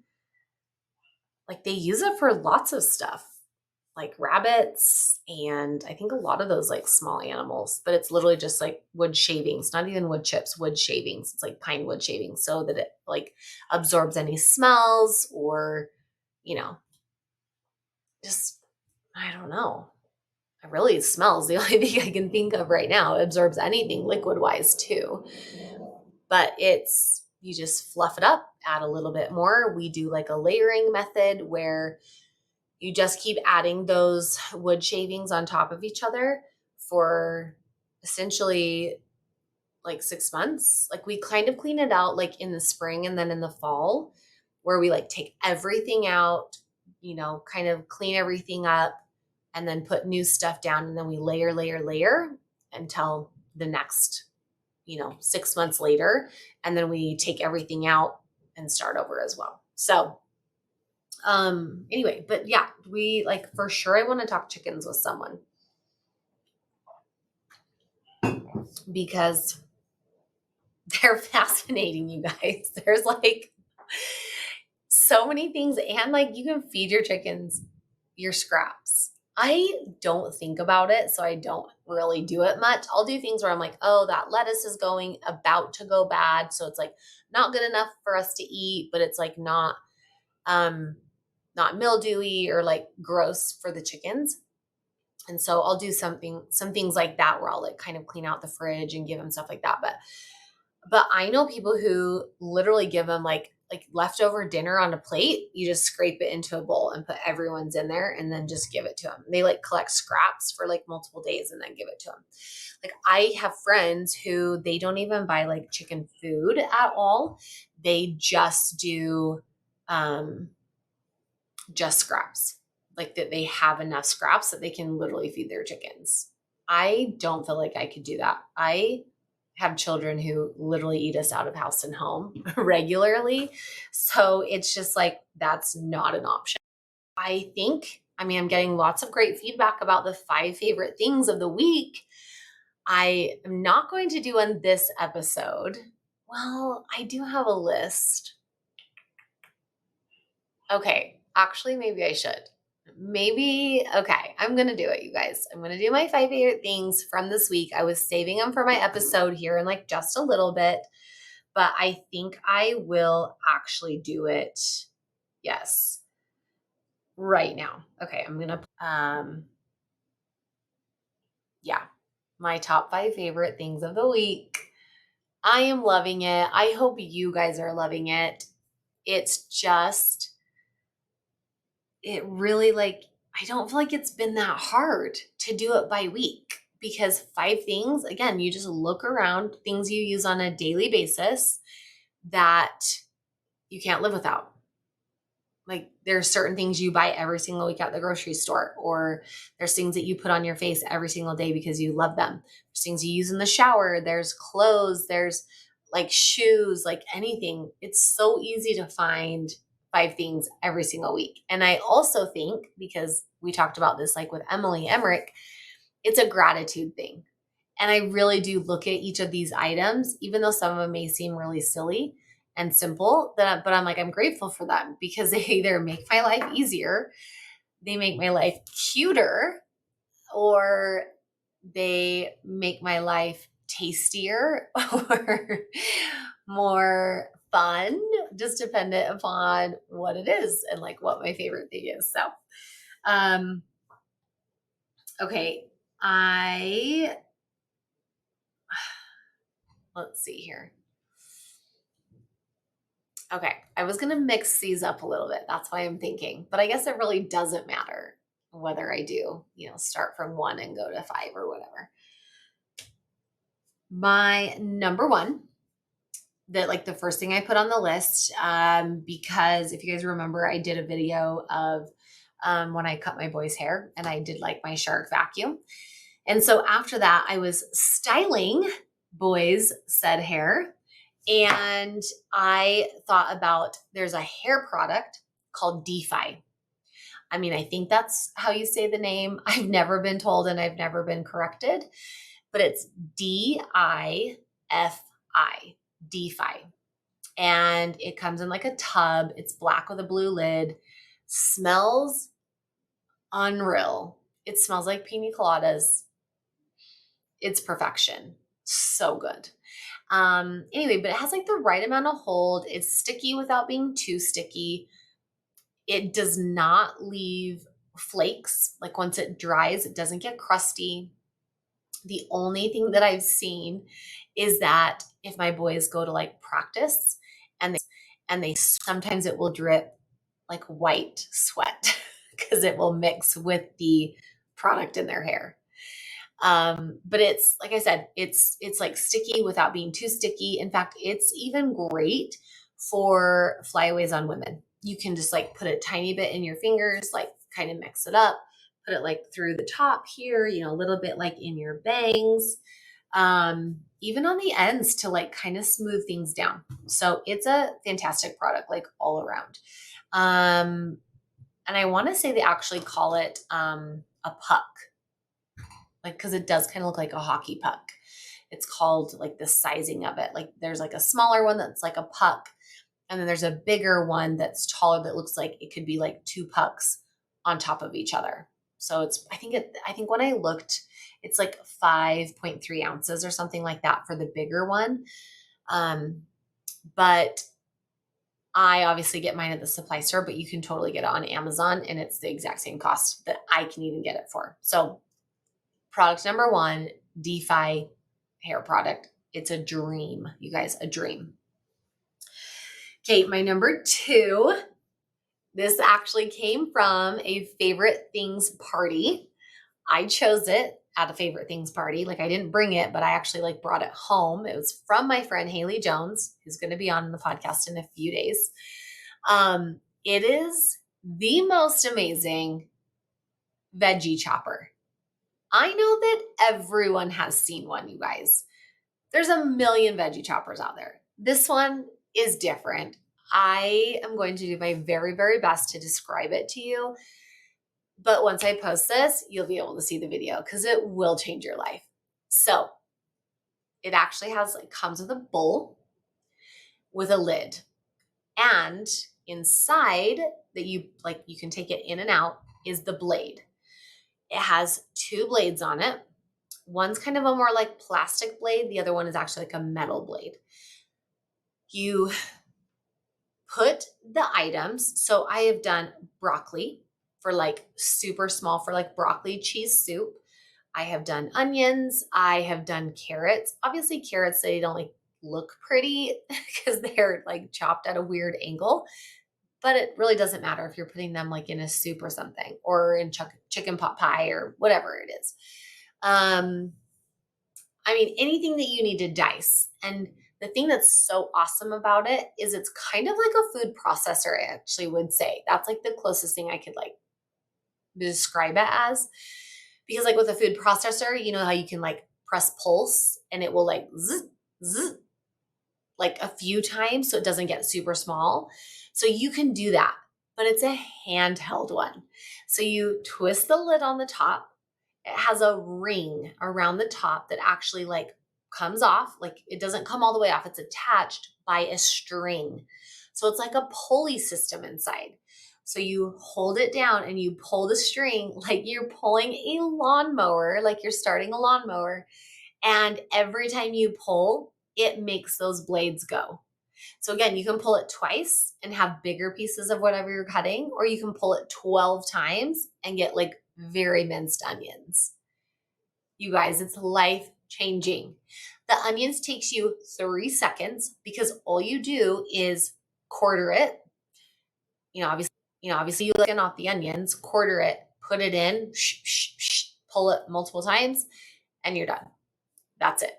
[SPEAKER 1] like they use it for lots of stuff, like rabbits, and I think a lot of those like small animals, but it's literally just like wood shavings, not even wood chips, wood shavings. It's like pine wood shavings so that it like absorbs any smells or, you know, just, I don't know. It really smells the only thing I can think of right now. It absorbs anything liquid wise too. But it's, you just fluff it up, add a little bit more. We do like a layering method where you just keep adding those wood shavings on top of each other for essentially like 6 months. Like we kind of clean it out like in the spring and then in the fall, where we like take everything out, kind of clean everything up and then put new stuff down. And then we layer until the next, 6 months later. And then we take everything out and start over as well. So anyway, but yeah, we like, for sure I want to talk chickens with someone because they're fascinating, you guys. There's like so many things, and like you can feed your chickens your scraps. I don't think about it, so I don't really do it much. I'll do things where I'm like, oh, that lettuce is about to go bad, so it's like not good enough for us to eat, but it's like not mildewy or like gross for the chickens. And so I'll do some things like that where I'll like kind of clean out the fridge and give them stuff like that. But I know people who literally give them like leftover dinner on a plate. You just scrape it into a bowl and put everyone's in there and then just give it to them. They like collect scraps for like multiple days and then give it to them. Like I have friends who they don't even buy like chicken food at all. They just do just scraps, like that they have enough scraps that they can literally feed their chickens. I don't feel like I could do that. I have children who literally eat us out of house and home regularly. So it's just like, that's not an option. I'm getting lots of great feedback about the 5 favorite things of the week. I am not going to do on this episode. Well, I do have a list. Okay, actually, maybe I should. Okay, I'm going to do it, you guys. I'm going to do my 5 favorite things from this week. I was saving them for my episode here in like just a little bit, but I think I will actually do it. Yes, right now. Okay, I'm going to, yeah, my top 5 favorite things of the week. I am loving it. I hope you guys are loving it. It's just, it really like, I don't feel like it's been that hard to do it by week because 5 things, again, you just look around, things you use on a daily basis that you can't live without. Like there's certain things you buy every single week at the grocery store, or there's things that you put on your face every single day because you love them. There's things you use in the shower, there's clothes, there's like shoes, like anything. It's so easy to find 5 things every single week. And I also think, because we talked about this like with Emily Emmerich, it's a gratitude thing. And I really do look at each of these items, even though some of them may seem really silly and simple, but I'm like, I'm grateful for them because they either make my life easier, they make my life cuter, or they make my life tastier or more fun, just dependent upon what it is and like what my favorite thing is. So, okay, let's see here. Okay, I was going to mix these up a little bit. That's why I'm thinking, but I guess it really doesn't matter whether I do, start from 1 and go to 5 or whatever. My number 1, that like the first thing I put on the list, because if you guys remember, I did a video of when I cut my boy's hair and I did like my shark vacuum. And so after that, I was styling boys' said hair. And I thought about, there's a hair product called DeFi. I think that's how you say the name. I've never been told and I've never been corrected, but it's DIFI, DeFi. And it comes in like a tub. It's black with a blue lid. Smells unreal. It smells like pina coladas. It's perfection. So good. Anyway, but it has like the right amount of hold. It's sticky without being too sticky. It does not leave flakes. Like once it dries, it doesn't get crusty. The only thing that I've seen is that if my boys go to like practice and they sometimes it will drip like white sweat because it will mix with the product in their hair. But it's like I said, it's like sticky without being too sticky. In fact, it's even great for flyaways on women. You can just like put a tiny bit in your fingers, like kind of mix it up, put it like through the top here, you know, a little bit like in your bangs, even on the ends to like kind of smooth things down. So it's a fantastic product, like all around. And I want to say they actually call it a puck, like because it does kind of look like a hockey puck. It's called like the sizing of it. Like there's like a smaller one that's like a puck, and then there's a bigger one that's taller that looks like it could be like two pucks on top of each other. So it's I think when I looked, it's like 5.3 ounces or something like that for the bigger one. But I obviously get mine at the supply store, but you can totally get it on Amazon and it's the exact same cost that I can even get it for. So product number one, DeFi hair product. It's a dream, you guys, a dream. Okay, my number two, this actually came from a favorite things party. I chose it at a favorite things party. Like I didn't bring it, but I actually like brought it home. It was from my friend Haley Jones, who's going to be on the podcast in a few days. It is the most amazing veggie chopper. I know that everyone has seen one, you guys. There's a million veggie choppers out there. This one is different. I am going to do my very, very best to describe it to you. But once I post this, you'll be able to see the video because it will change your life. So it actually comes with a bowl with a lid. And inside that you can take it in and out is the blade. It has two blades on it. One's kind of a more like plastic blade. The other one is actually like a metal blade. You put the items. So I have done broccoli for like super small for like broccoli cheese soup. I have done onions. I have done carrots. Obviously carrots, they don't like look pretty because they're like chopped at a weird angle, but it really doesn't matter if you're putting them like in a soup or something or in chicken pot pie or whatever it is. I mean, anything that you need to dice. And the thing that's so awesome about it is it's kind of like a food processor, I actually would say. That's like the closest thing I could like describe it as. Because like with a food processor, you know how you can like press pulse and it will like zzz, zzz, like a few times so it doesn't get super small. So you can do that, but it's a handheld one. So you twist the lid on the top. It has a ring around the top that actually like comes off. Like it doesn't come all the way off. It's attached by a string. So it's like a pulley system inside. So you hold it down and you pull the string like you're pulling a lawnmower, like you're starting a lawnmower. And every time you pull, it makes those blades go. So again, you can pull it twice and have bigger pieces of whatever you're cutting, or you can pull it 12 times and get like very minced onions. You guys, it's life changing. The onions takes you 3 seconds because all you do is quarter it. Obviously you looking off the onions, quarter it, put it in, pull it multiple times, and you're done. That's it.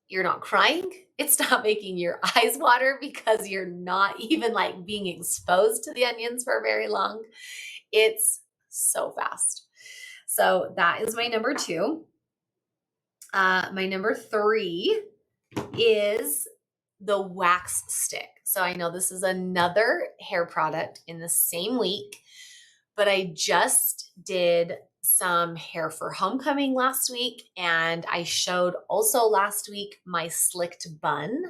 [SPEAKER 1] You're not crying. It's not making your eyes water because you're not even like being exposed to the onions for very long. It's so fast. So that is my number two. My number three is the wax stick. So I know this is another hair product in the same week, but I just did some hair for homecoming last week. And I showed also last week my slicked bun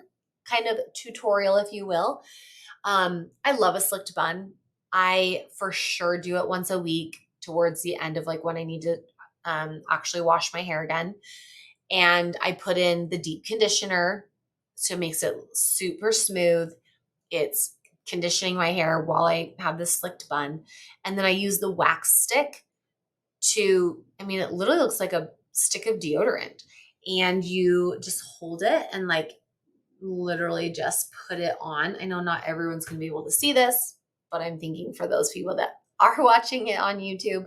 [SPEAKER 1] kind of tutorial, if you will. I love a slicked bun. I for sure do it once a week towards the end of like when I need to actually wash my hair again. And I put in the deep conditioner, so it makes it super smooth. It's conditioning my hair while I have this slicked bun. And then I use the wax stick it literally looks like a stick of deodorant. And you just hold it and like literally just put it on. I know not everyone's going to be able to see this, but I'm thinking for those people that are watching it on YouTube.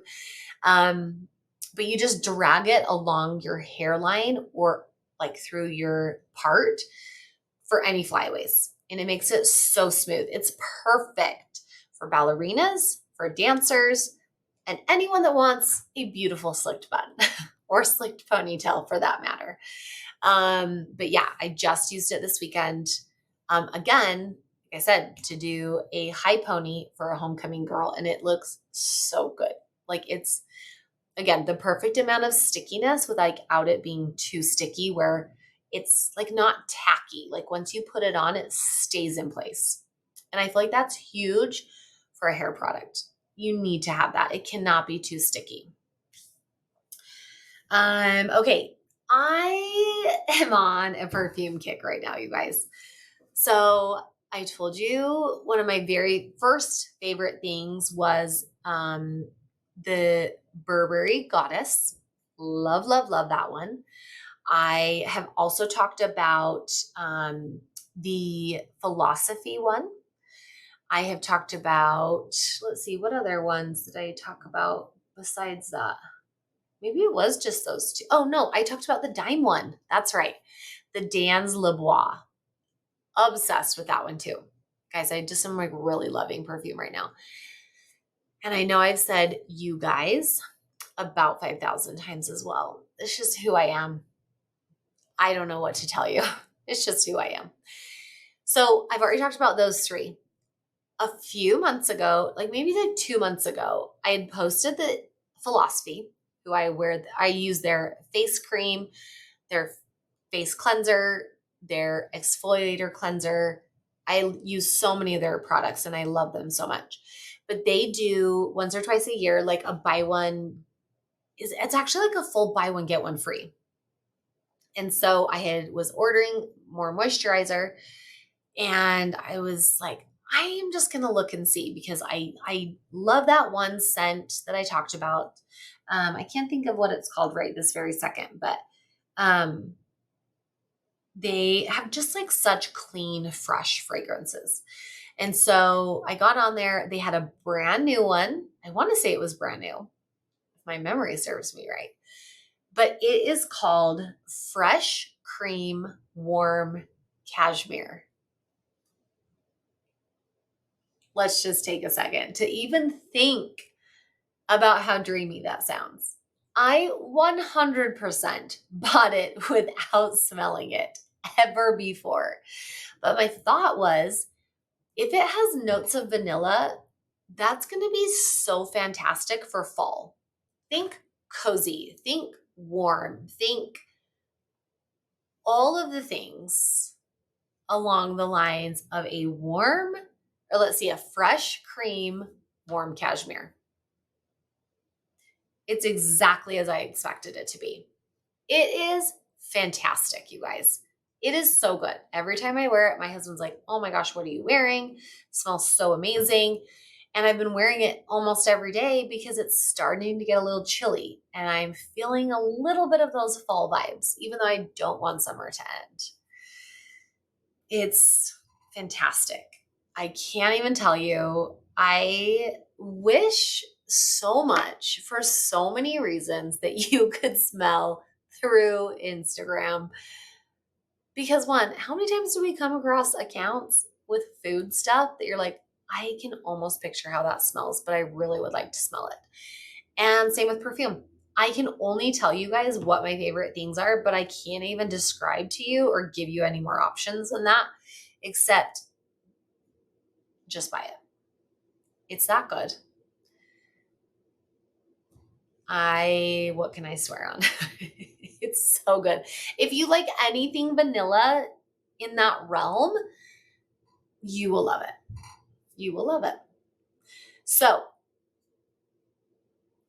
[SPEAKER 1] But you just drag it along your hairline or like through your part for any flyaways. And it makes it so smooth. It's perfect for ballerinas, for dancers, and anyone that wants a beautiful slicked bun or slicked ponytail for that matter. But yeah, I just used it this weekend. Again, like I said, to do a high pony for a homecoming girl, and it looks so good. Like it's, again, the perfect amount of stickiness without it being too sticky where it's like not tacky. Like once you put it on, it stays in place. And I feel like that's huge for a hair product. You need to have that. It cannot be too sticky. Okay. I am on a perfume kick right now, you guys. So I told you one of my very first favorite things was the Burberry Goddess. Love, love, love that one. I have also talked about the Philosophy one. I have talked about, let's see, what other ones did I talk about besides that? Maybe it was just those two. Oh, no, I talked about the Dime one. That's right. The Dan's Le Bois. Obsessed with that one too. Guys, I just am like really loving perfume right now. And I know I've said you guys about 5,000 times as well. It's just who I am. I don't know what to tell you. It's just who I am. So I've already talked about those three. A few months ago, like maybe like 2 months ago, I had posted the Philosophy, who I use their face cream, their face cleanser, their exfoliator cleanser. I use so many of their products and I love them so much. But they do once or twice a year, like a buy one it's actually like a full buy one, get one free. And so was ordering more moisturizer and I was like, I am just going to look and see because I love that one scent that I talked about. I can't think of what it's called right this very second, but they have just like such clean, fresh fragrances. And so I got on there. They had a brand new one. I want to say it was brand new, if my memory serves me right. But it is called Fresh Cream Warm Cashmere. Let's just take a second to even think about how dreamy that sounds. I 100% bought it without smelling it ever before. But my thought was, if it has notes of vanilla, that's going to be so fantastic for fall. Think cozy, think warm, think all of the things along the lines of a fresh cream warm cashmere. It's exactly as I expected it to be. It is fantastic, you guys. It is so good. Every time I wear it, my husband's like, oh my gosh, what are you wearing? It smells so amazing. And I've been wearing it almost every day because it's starting to get a little chilly and I'm feeling a little bit of those fall vibes, even though I don't want summer to end. It's fantastic. I can't even tell you. I wish so much for so many reasons that you could smell through Instagram. Because one, how many times do we come across accounts with food stuff that you're like, I can almost picture how that smells, but I really would like to smell it. And same with perfume. I can only tell you guys what my favorite things are, but I can't even describe to you or give you any more options than that, except just buy it. It's that good. What can I swear on? It's so good. If you like anything vanilla in that realm, you will love it. You will love it. So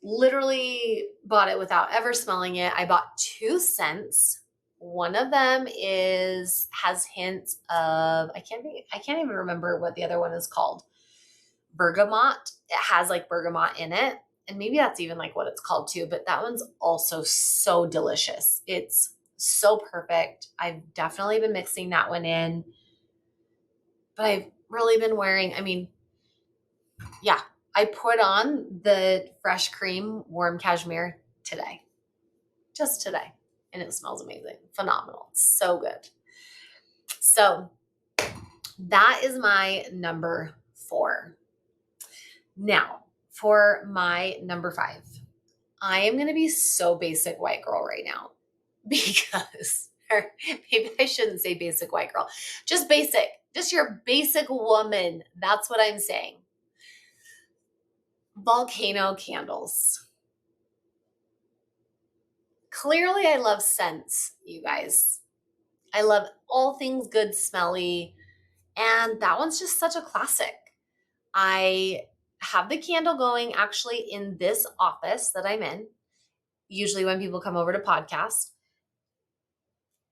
[SPEAKER 1] literally bought it without ever smelling it. I bought 2 scents. One of them has hints of I can't even remember what the other one is called. Bergamot. It has like bergamot in it. And maybe that's even like what it's called too, but that one's also so delicious. It's so perfect. I've definitely been mixing that one in. But I've really been wearing, yeah, I put on the Fresh Cream Warm Cashmere today, just today. And it smells amazing, phenomenal, so good. So that is my number 4. Now, for my number 5, I am going to be so basic white girl right now because, or maybe I shouldn't say basic white girl, just basic, just your basic woman. That's what I'm saying. Volcano candles. Clearly, I love scents, you guys. I love all things good, smelly. And that one's just such a classic. I have the candle going actually in this office that I'm in, usually when people come over to podcast.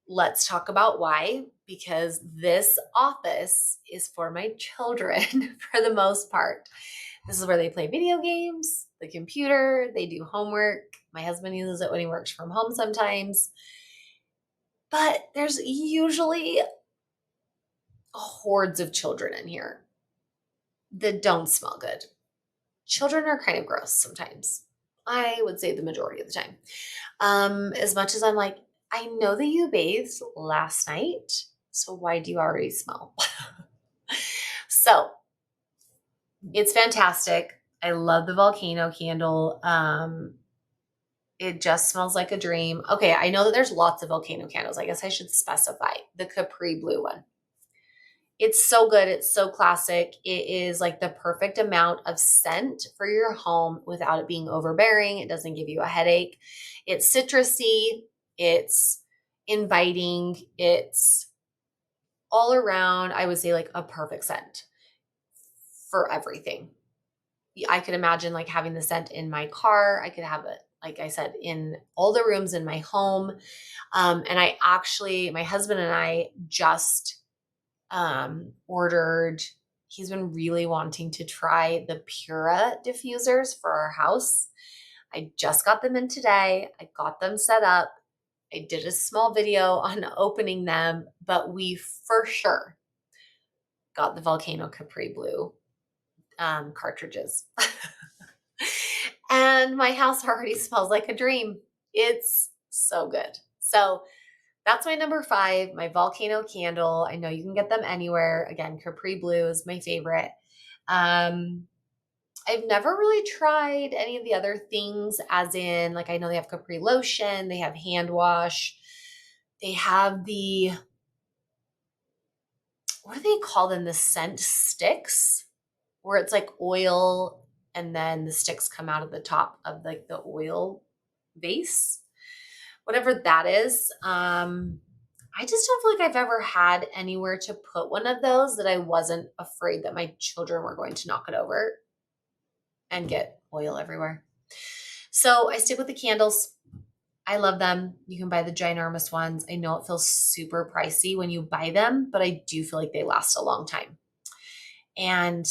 [SPEAKER 1] Let's talk about why, because this office is for my children for the most part. This is where they play video games, the computer, they do homework. My husband uses it when he works from home sometimes. But there's usually hordes of children in here that don't smell good. Children are kind of gross sometimes. I would say the majority of the time. As much as I'm like, I know that you bathed last night, so why do you already smell? So it's fantastic. I love the volcano candle. It just smells like a dream. Okay, I know that there's lots of volcano candles. I guess I should specify the Capri Blue one. It's so good. It's so classic. It is like the perfect amount of scent for your home without it being overbearing. It doesn't give you a headache. It's citrusy. It's inviting. It's all around, I would say, like a perfect scent for everything. I could imagine like having the scent in my car. I could have it, like I said, in all the rooms in my home. And my husband and I just ordered, he's been really wanting to try the Pura diffusers for our house. I just got them in today. I got them set up. I did a small video on opening them, but we for sure got the Volcano Capri Blue cartridges. And my house already smells like a dream. It's so good. So that's my number 5, my volcano candle. I know you can get them anywhere. Again, Capri Blue is my favorite. I've never really tried any of the other things, as in, like, I know they have Capri lotion, they have hand wash, they have what do they call them? The scent sticks, where it's like oil and then the sticks come out of the top of like the oil base, whatever that is. I just don't feel like I've ever had anywhere to put one of those that I wasn't afraid that my children were going to knock it over and get oil everywhere. So I stick with the candles. I love them. You can buy the ginormous ones. I know it feels super pricey when you buy them, but I do feel like they last a long time. And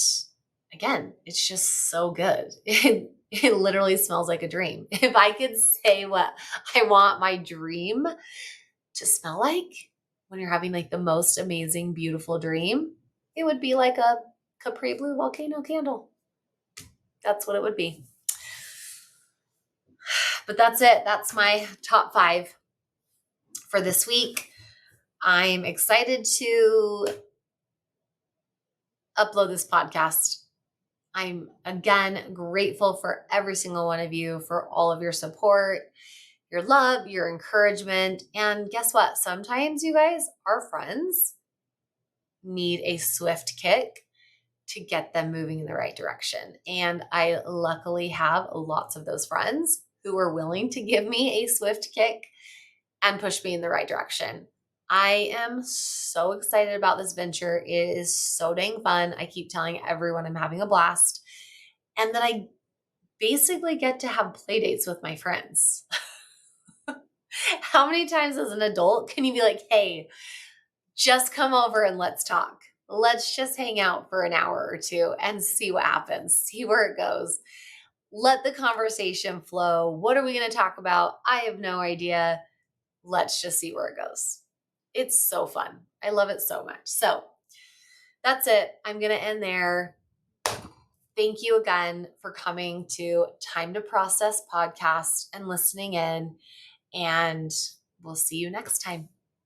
[SPEAKER 1] again, it's just so good. It literally smells like a dream. If I could say what I want my dream to smell like when you're having like the most amazing, beautiful dream, it would be like a Capri Blue volcano candle. That's what it would be. But that's it. That's my top 5 for this week. I'm excited to upload this podcast. I'm again grateful for every single one of you, for all of your support, your love, your encouragement. And guess what? Sometimes you guys, our friends, need a swift kick to get them moving in the right direction. And I luckily have lots of those friends who are willing to give me a swift kick and push me in the right direction. I am so excited about this venture. It is so dang fun. I keep telling everyone I'm having a blast. And then I basically get to have play dates with my friends. How many times as an adult can you be like, hey, just come over and let's talk? Let's just hang out for an hour or two and see what happens, see where it goes. Let the conversation flow. What are we going to talk about? I have no idea. Let's just see where it goes. It's so fun. I love it so much. So that's it. I'm going to end there. Thank you again for coming to Time to Process podcast and listening in. And we'll see you next time.